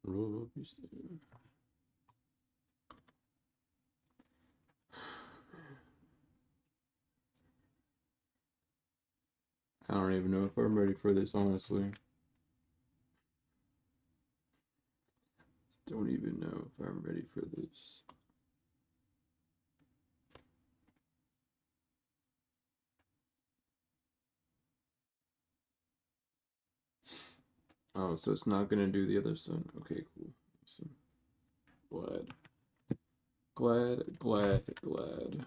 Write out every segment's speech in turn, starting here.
Roll up your sleeve. I don't even know if I'm ready for this, honestly. Don't even know if I'm ready for this. Oh, so it's not gonna do the other side. Okay, cool. Awesome. Glad. Glad, glad, glad.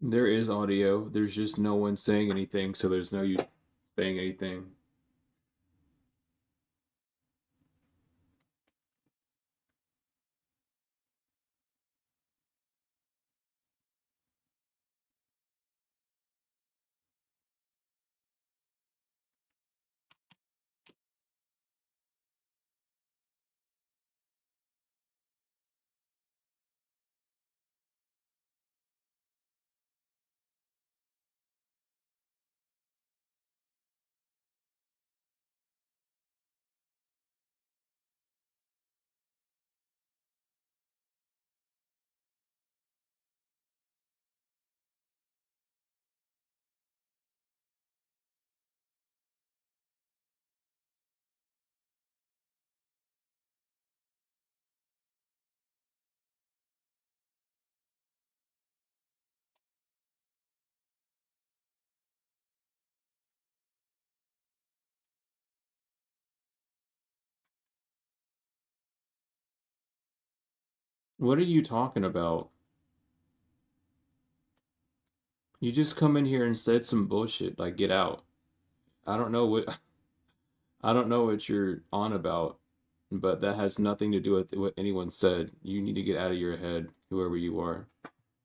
There is audio. There's just no one saying anything, so there's no use saying anything. What are you talking about? You just come in here and said some bullshit. Like, get out. I don't know what I don't know what you're on about, but that has nothing to do with what anyone said. You need to get out of your head, whoever you are.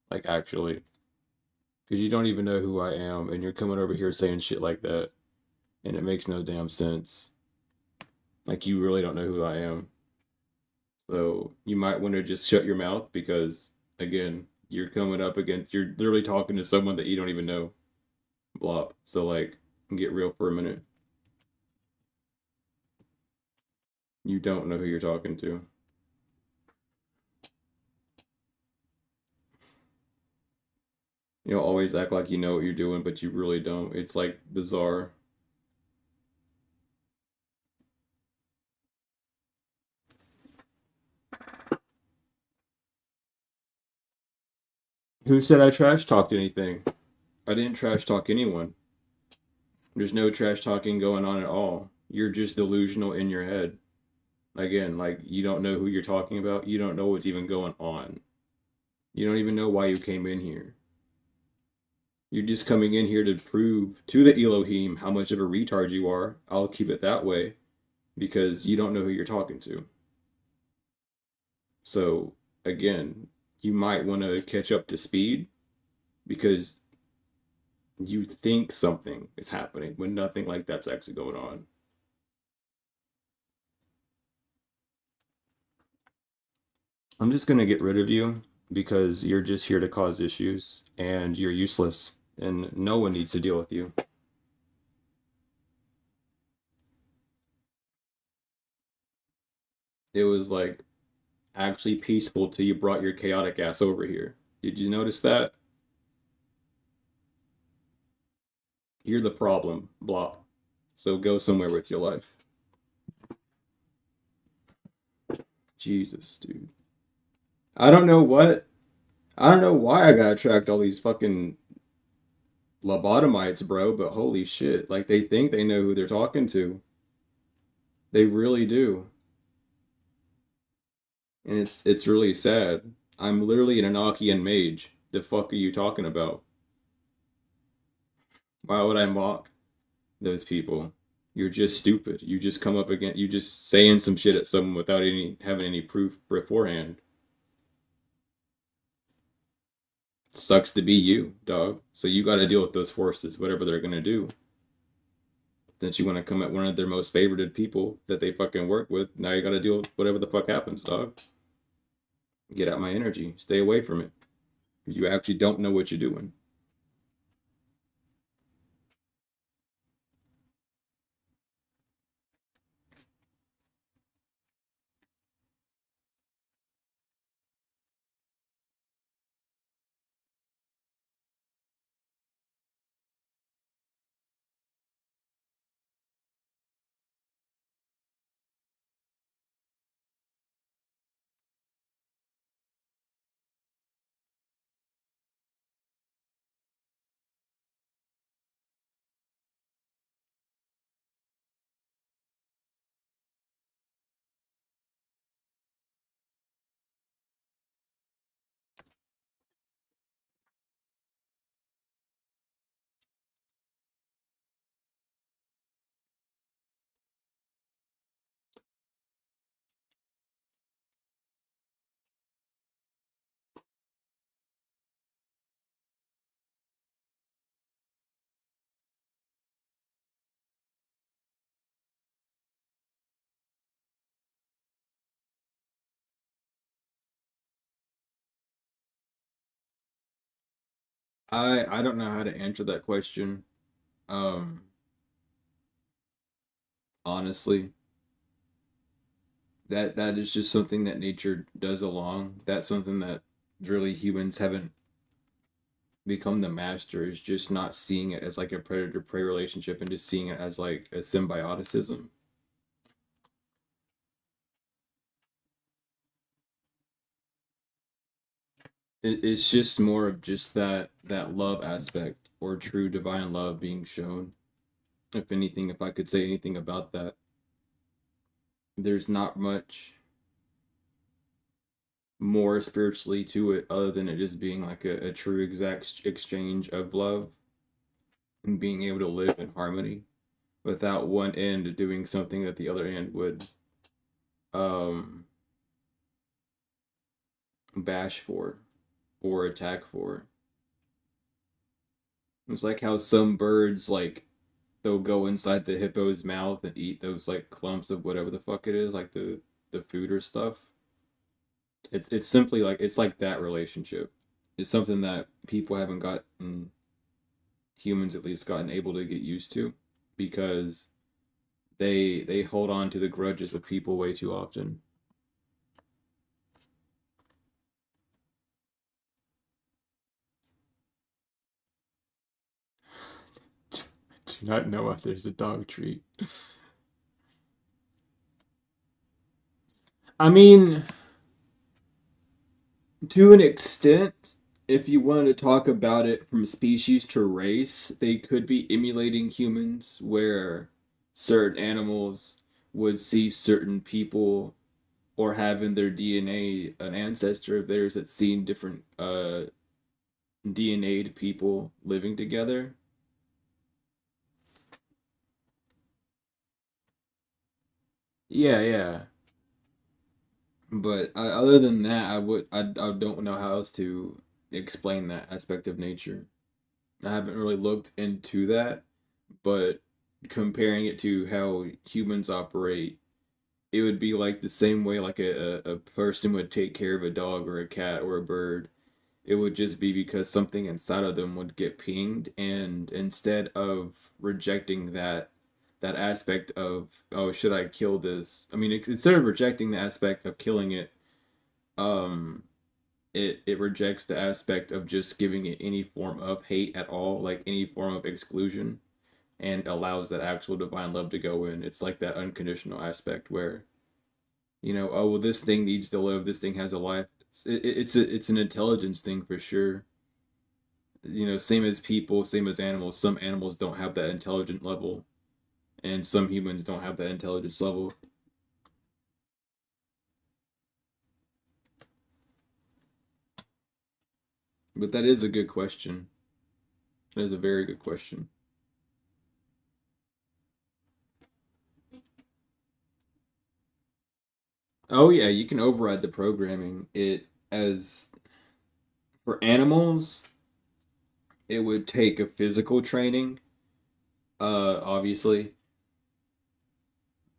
Like, actually, because you don't even know who I am, and you're coming over here saying shit like that, and it makes no damn sense. Like, you really don't know who I am. So you might want to just shut your mouth because, again, you're coming up against, you're literally talking to someone that you don't even know. Blop. So, like, get real for a minute. You don't know who you're talking to. You know, always act like you know what you're doing, but you really don't. It's like bizarre. Who said I trash talked anything? I didn't trash talk anyone. There's no trash talking going on at all. You're just delusional in your head. Again, like you don't know who you're talking about. You don't know what's even going on. You don't even know why you came in here. You're just coming in here to prove to the Elohim how much of a retard you are. I'll keep it that way because you don't know who you're talking to. So, again, you might want to catch up to speed because you think something is happening when nothing like that's actually going on. I'm just going to get rid of you because you're just here to cause issues and you're useless and no one needs to deal with you. It was like actually peaceful till you brought your chaotic ass over here. Did you notice that? You're the problem, blah. So go somewhere with your life. Jesus, dude. I don't know what. I don't know why I gotta attract all these fucking lobotomites, bro, but holy shit. Like, they think they know who they're talking to. They really do. And it's really sad. I'm literally an Enochian mage. The fuck are you talking about? Why would I mock those people? You're just stupid. You just come up against you just saying some shit at someone without any having any proof beforehand. Sucks to be you, dog. So you got to deal with those forces, whatever they're gonna do. Since you want to come at one of their most favorited people that they fucking work with, now you got to deal with whatever the fuck happens, dog. Get out my energy. Stay away from it. You actually don't know what you're doing. I don't know how to answer that question. Um, Honestly, that is just something that nature does along. That's something that really humans haven't become the master, is just not seeing it as like a predator prey relationship and just seeing it as like a symbioticism. It's just more of just that love aspect or true divine love being shown. If anything, if I could say anything about that, there's not much more spiritually to it other than it just being like a true exact exchange of love and being able to live in harmony without one end doing something that the other end would um bash for or attack for. It's like how some birds like they'll go inside the hippo's mouth and eat those like clumps of whatever the fuck it is, like the food or stuff. It's simply like it's like that relationship. It's something that people haven't gotten, humans at least gotten able to get used to, because they hold on to the grudges of people way too often. Do not know if there's a dog treat. I mean, to an extent, if you wanted to talk about it from species to race, they could be emulating humans, where certain animals would see certain people or have in their DNA an ancestor of theirs that's seen different DNA'd people living together. Yeah, yeah. But other than that, I don't know how else to explain that aspect of nature. I haven't really looked into that, but comparing it to how humans operate, it would be like the same way like a person would take care of a dog or a cat or a bird. It would just be because something inside of them would get pinged, and instead of rejecting that aspect of, oh, should I kill this? I mean, instead of rejecting the aspect of killing it, um it rejects the aspect of just giving it any form of hate at all, like any form of exclusion, and allows that actual divine love to go in. It's like that unconditional aspect where, oh well, this thing needs to live, this thing has a life. It's an intelligence thing for sure. Same as people, same as animals. Some animals don't have that intelligent level, and some humans don't have that intelligence level. But that is a good question. That is a very good question. Oh yeah, you can override the programming. It as For animals, it would take a physical training, obviously.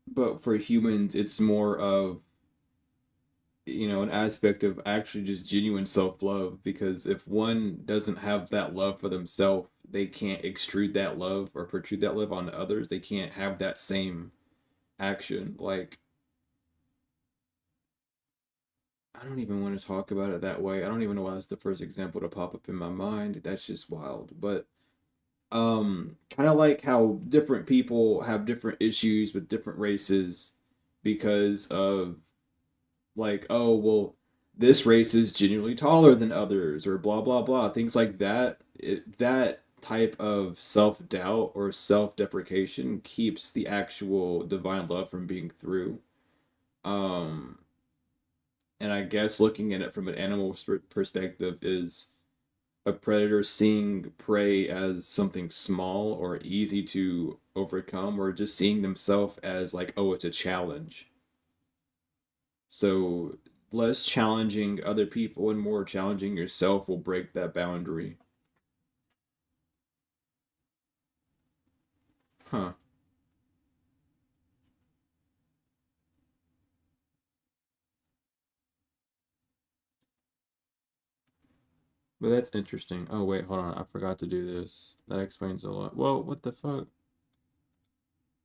But for humans, it's more of, an aspect of actually just genuine self-love, because if one doesn't have that love for themselves, they can't extrude that love or protrude that love onto others. They can't have that same action. Like, I don't even want to talk about it that way. I don't even know why that's the first example to pop up in my mind. That's just wild. But kind of like how different people have different issues with different races because of, like, oh well, this race is genuinely taller than others, or blah blah blah, things like that. That type of self-doubt or self-deprecation keeps the actual divine love from being through. um and I guess looking at it from an animal perspective is a predator seeing prey as something small or easy to overcome, or just seeing themselves as like, oh, it's a challenge. So less challenging other people and more challenging yourself will break that boundary. Huh. But that's interesting. Oh wait, hold on. I forgot to do this. That explains a lot. Whoa, what the fuck?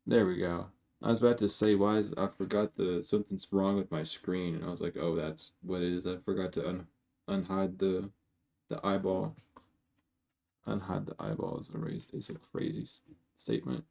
There we go. I was about to say, why is I forgot the something's wrong with my screen, and I was like, oh, that's what it is. I forgot to unhide the eyeball. Unhide the eyeball is a crazy statement.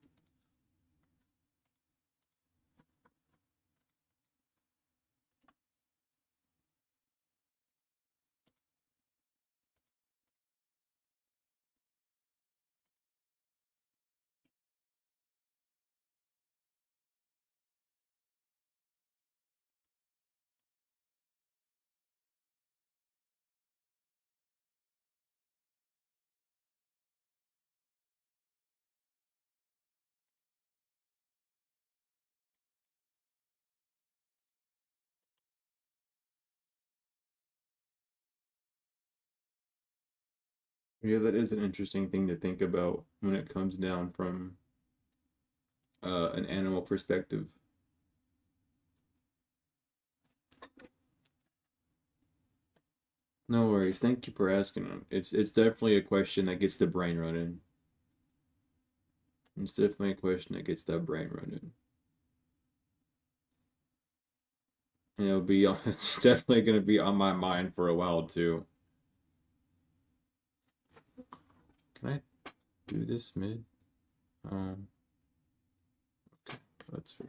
Yeah, that is an interesting thing to think about when it comes down from an animal perspective. No worries. Thank you for asking. It's definitely a question that gets the brain running. It's definitely a question that gets that brain running. And it'll be it's definitely gonna be on my mind for a while too. Can I do this mid? Um, okay, that's fair.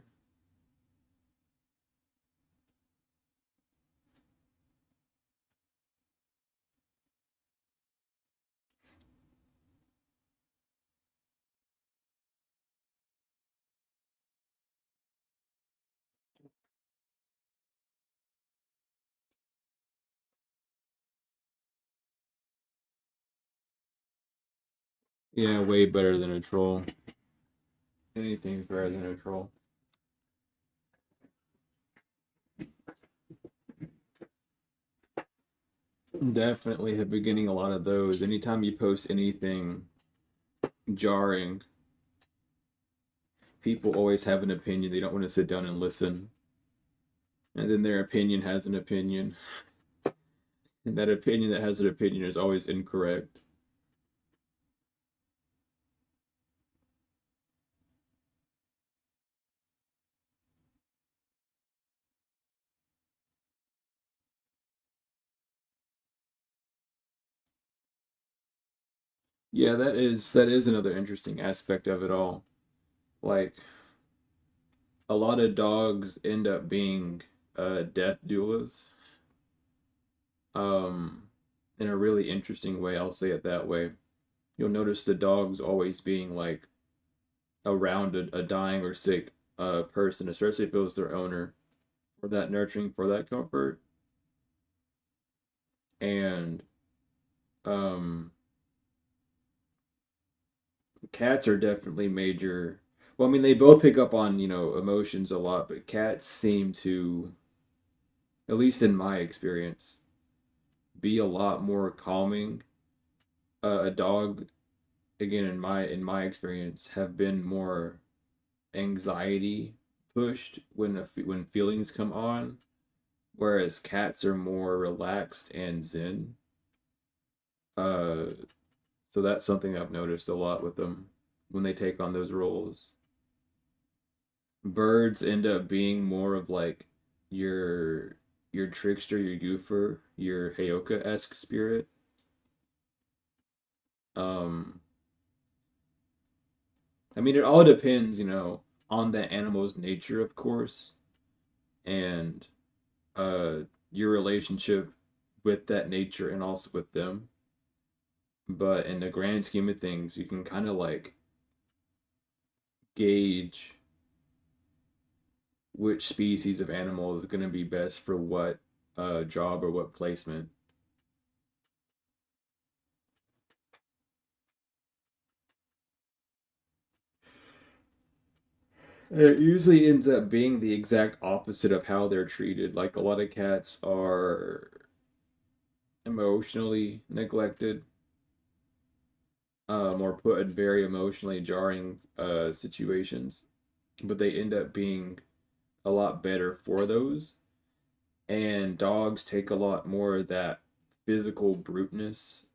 Yeah, way better than a troll. Anything's better than a troll. Definitely have been getting a lot of those. Anytime you post anything jarring, people always have an opinion. They don't want to sit down and listen. And then their opinion has an opinion. And that opinion that has an opinion is always incorrect. Yeah, that is another interesting aspect of it all. Like a lot of dogs end up being death doulas. In a really interesting way, I'll say it that way. You'll notice the dogs always being like around a dying or sick person, especially if it was their owner, for that nurturing, for that comfort. And um, cats are definitely major. Well, I mean, they both pick up on, emotions a lot, but cats seem to, at least in my experience, be a lot more calming. A dog, again, in my experience, have been more anxiety pushed when feelings come on, whereas cats are more relaxed and zen. Uh, so that's something I've noticed a lot with them when they take on those roles. Birds end up being more of like your your trickster, your goofer, your Heyoka-esque spirit. Um, I mean, it all depends, on the animal's nature, of course, and uh, your relationship with that nature and also with them. But in the grand scheme of things, you can kind of like gauge which species of animal is going to be best for what job or what placement. It usually ends up being the exact opposite of how they're treated. Like a lot of cats are emotionally neglected, or put in very emotionally jarring situations, but they end up being a lot better for those. And dogs take a lot more of that physical bruteness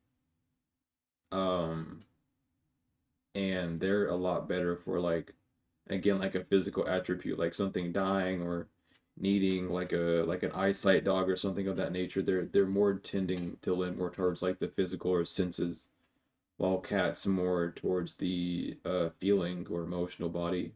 and they're a lot better for like, again, like a physical attribute, like something dying or needing like an eyesight dog or something of that nature. They're more tending to lean more towards like the physical or senses, while cats more towards the feeling or emotional body.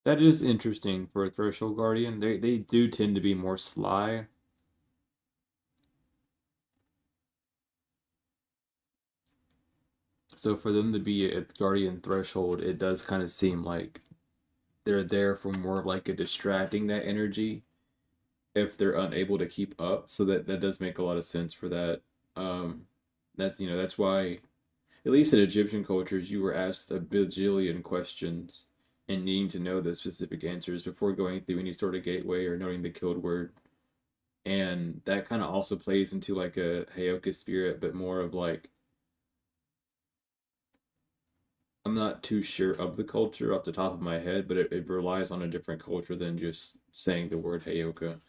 That is interesting for a threshold guardian. They do tend to be more sly. So for them to be a guardian threshold, it does kind of seem like they're there for more of like a distracting that energy if they're unable to keep up. So that does make a lot of sense for that. Um, that's that's why at least in Egyptian cultures you were asked a bajillion questions and needing to know the specific answers before going through any sort of gateway or knowing the code word. And that kind of also plays into like a Heyoka spirit, but more of like I'm not too sure of the culture off the top of my head, but it relies on a different culture than just saying the word Heyoka.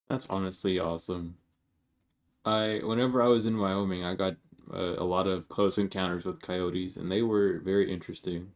That's honestly awesome. Whenever I was in Wyoming, I got a lot of close encounters with coyotes, and they were very interesting.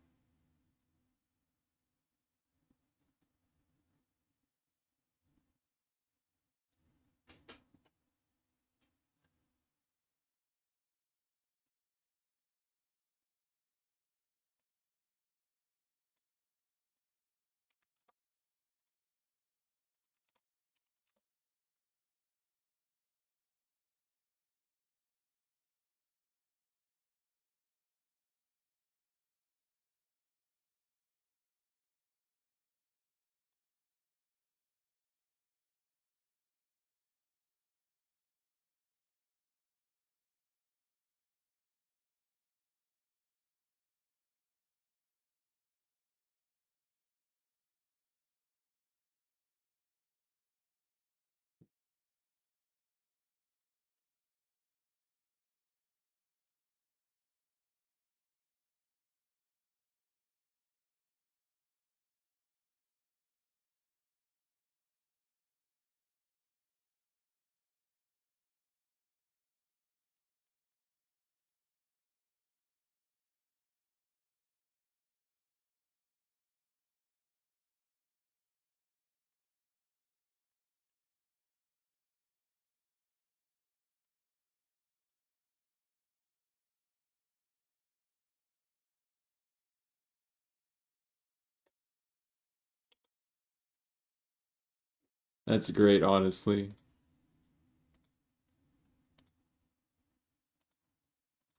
That's great, honestly.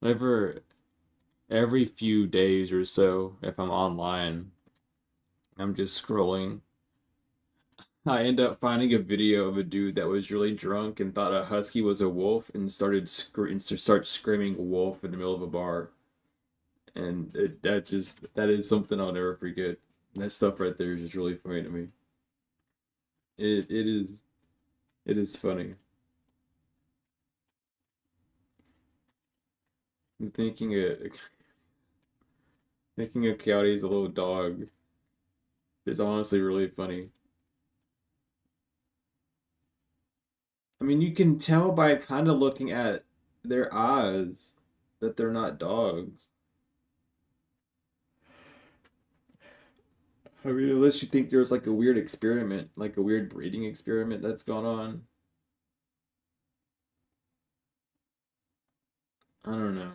Ever every few days or so, if I'm online, I'm just scrolling. I end up finding a video of a dude that was really drunk and thought a husky was a wolf and start screaming wolf in the middle of a bar. And that is something I'll never forget. That stuff right there is just really funny to me. It it is funny. I'm thinking a coyote is a little dog is honestly really funny. I mean, you can tell by kind of looking at their eyes that they're not dogs. I mean, unless you think there's like a weird experiment, like a weird breeding experiment that's gone on. I don't know.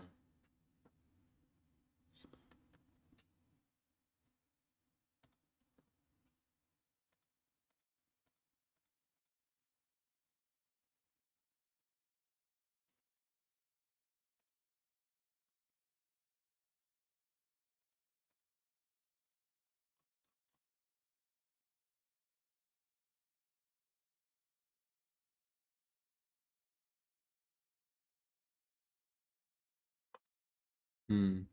Hmm.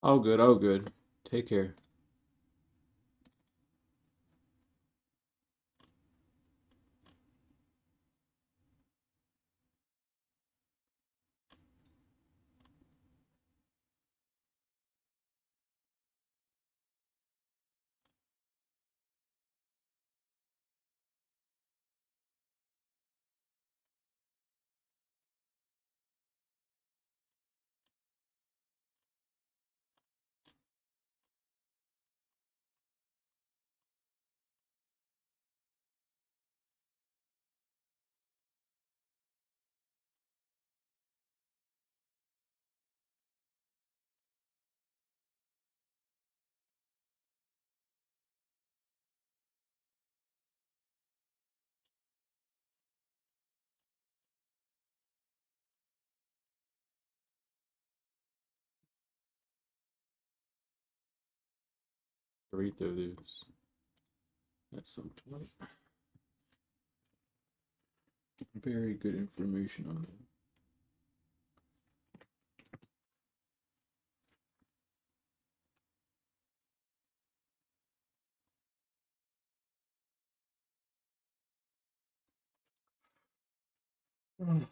Oh, good. Oh, good. Take care. Read through this at some point. Very good information on it.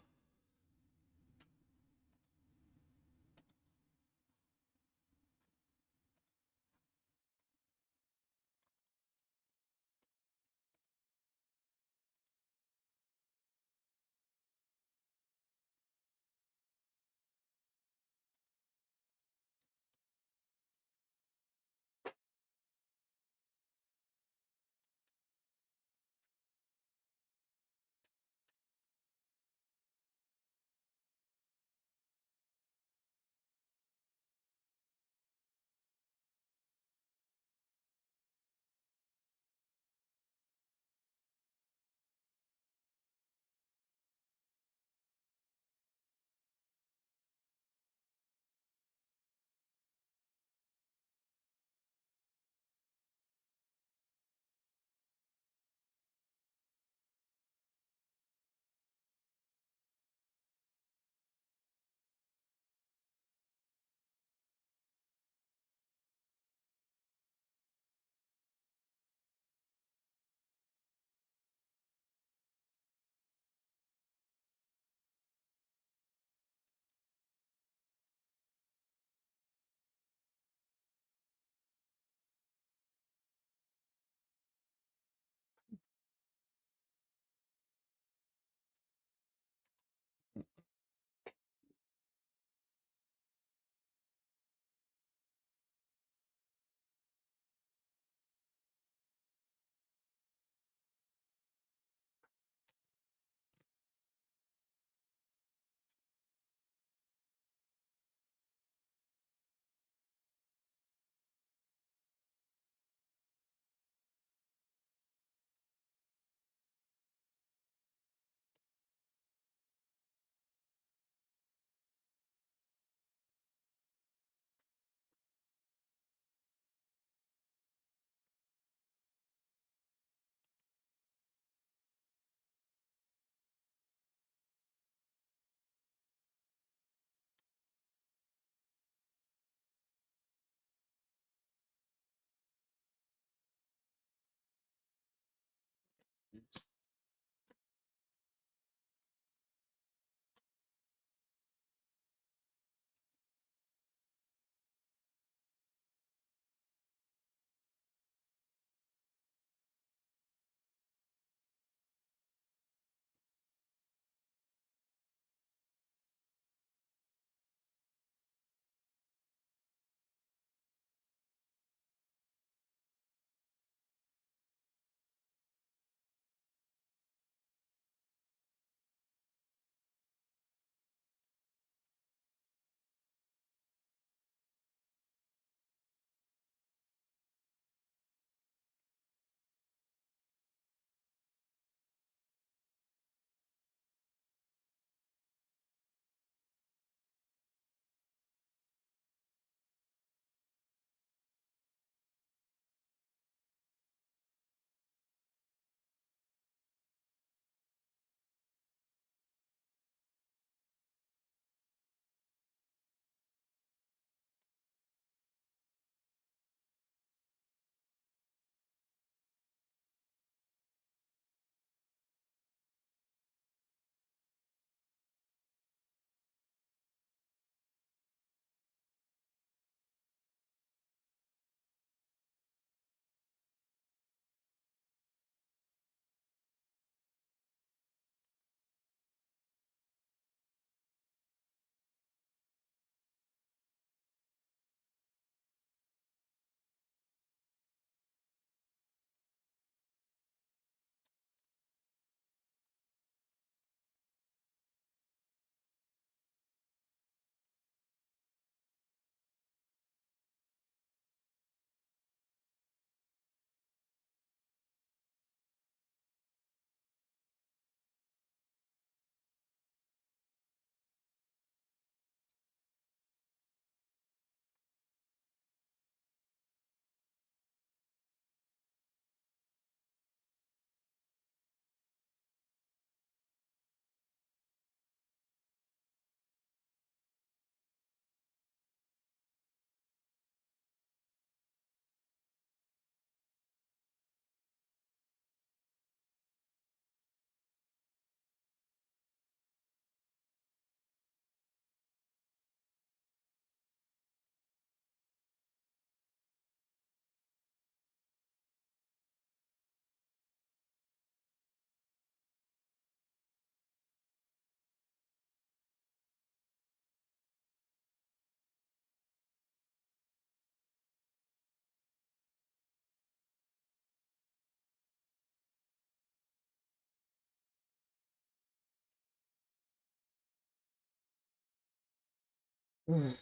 Mm.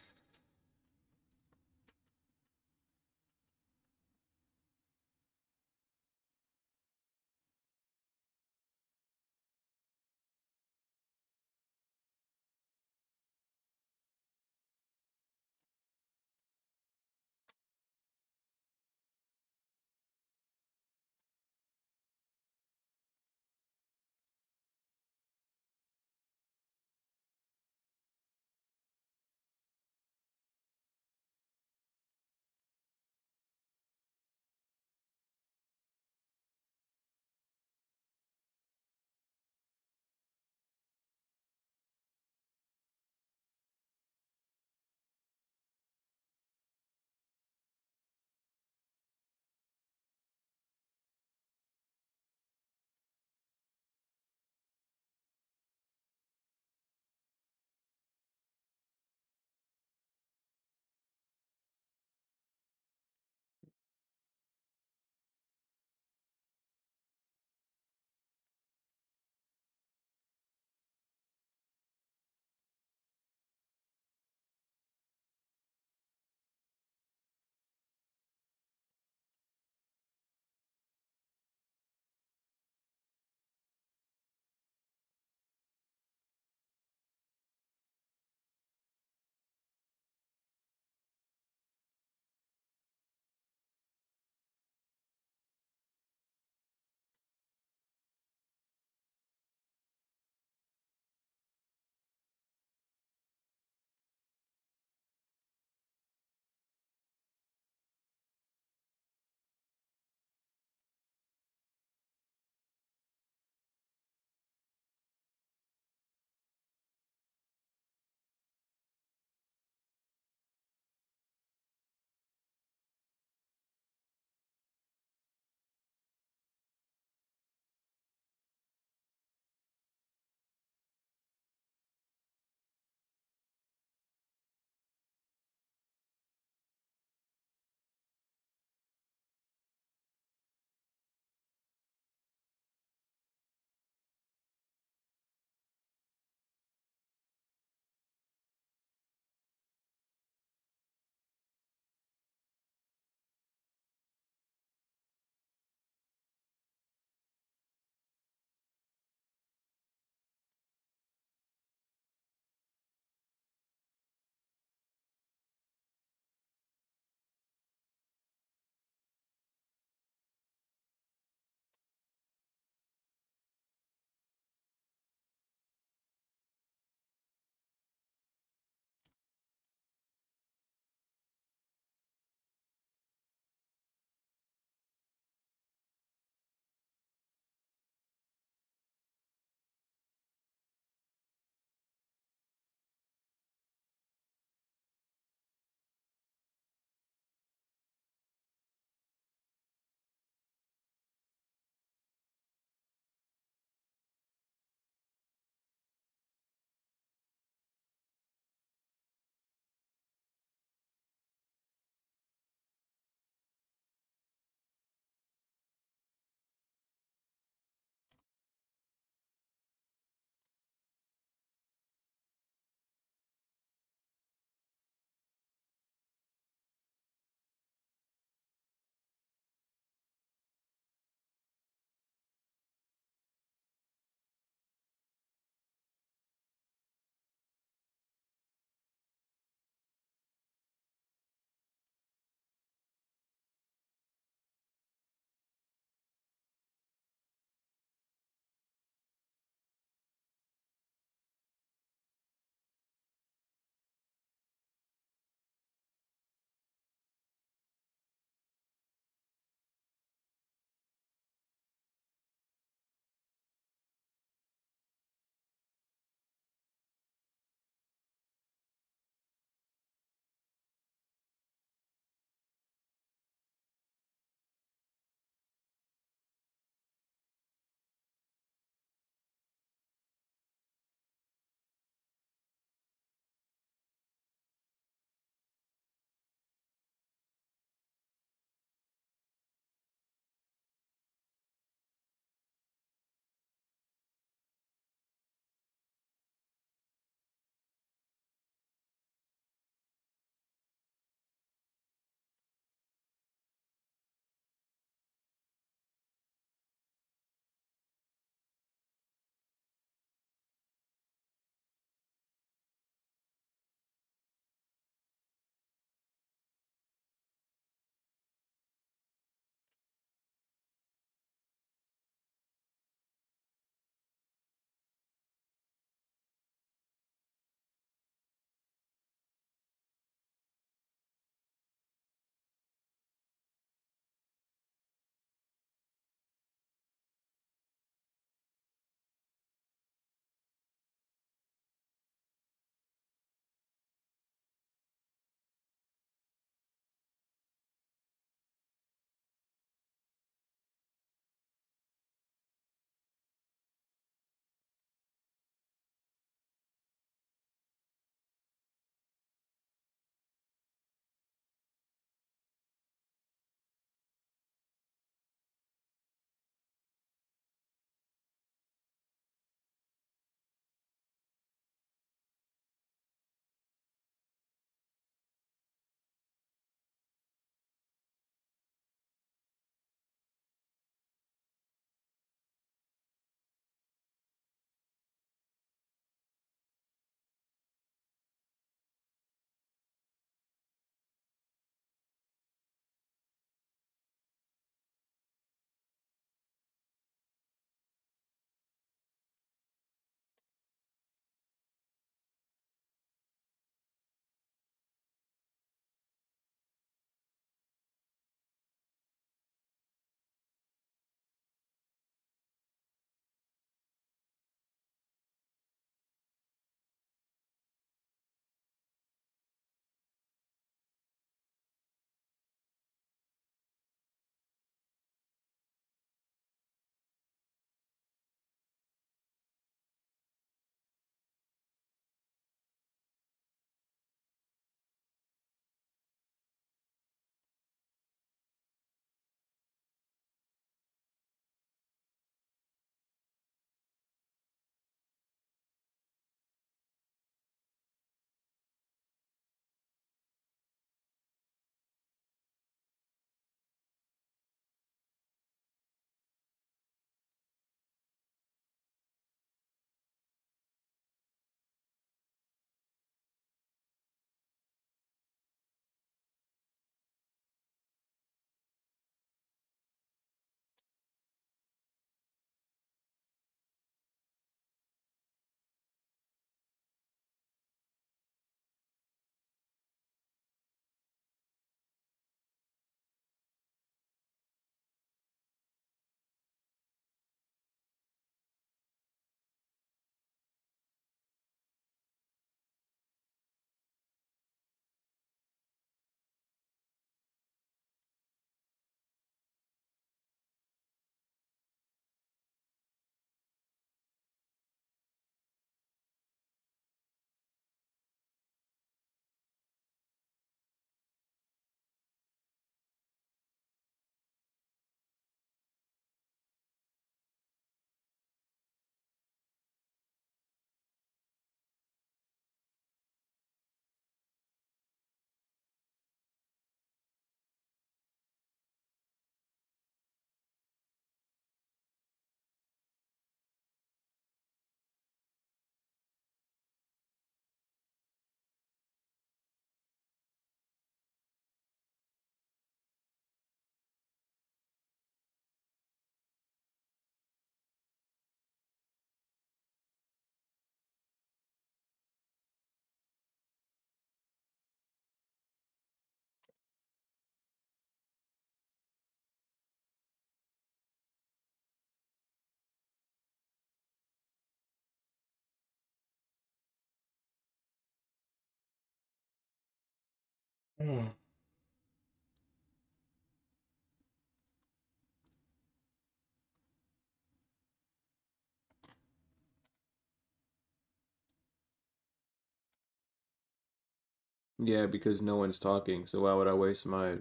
Yeah, because no one's talking, so why would I waste my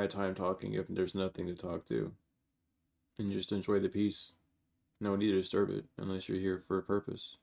time talking if there's nothing to talk to? And just enjoy the peace. No need to disturb it unless you're here for a purpose.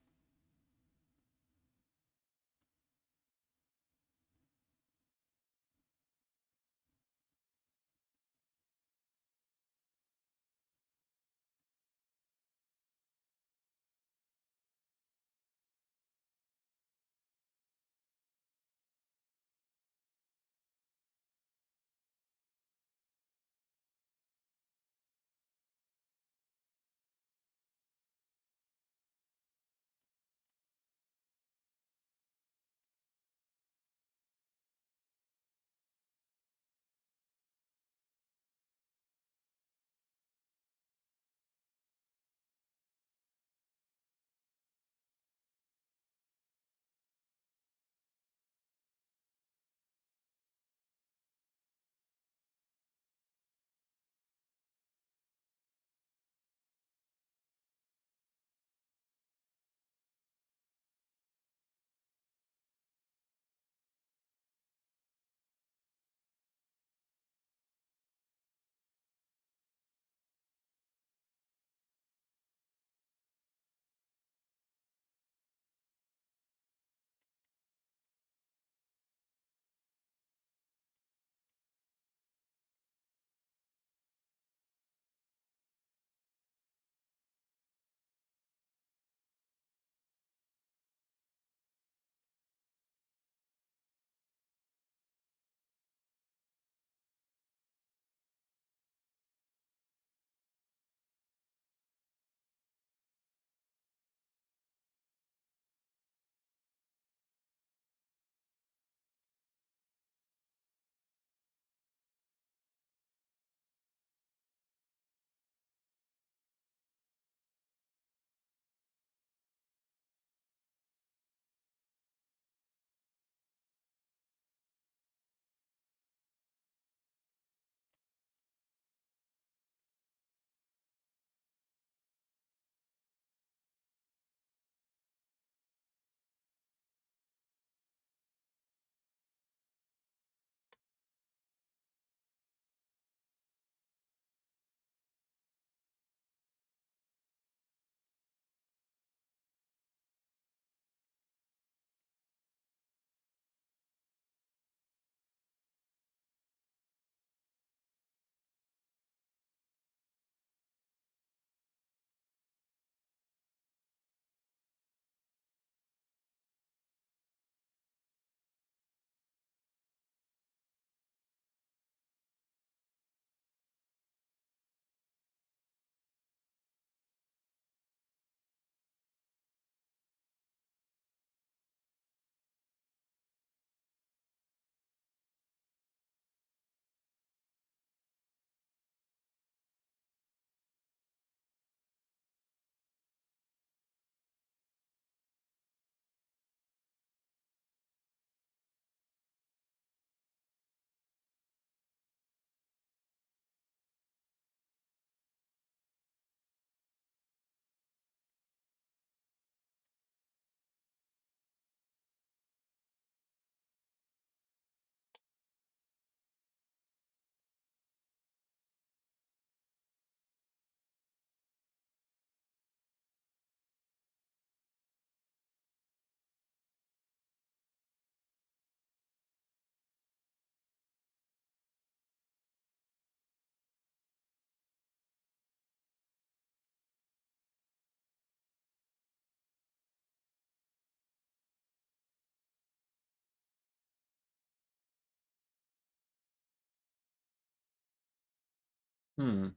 Hmm.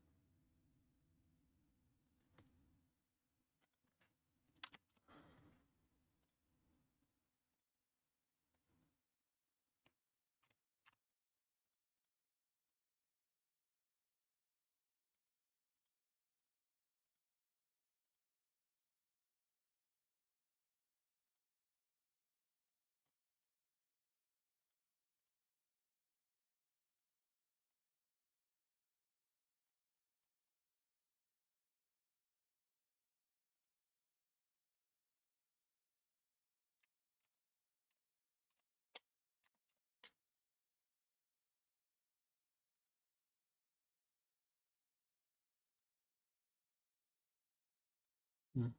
Mm.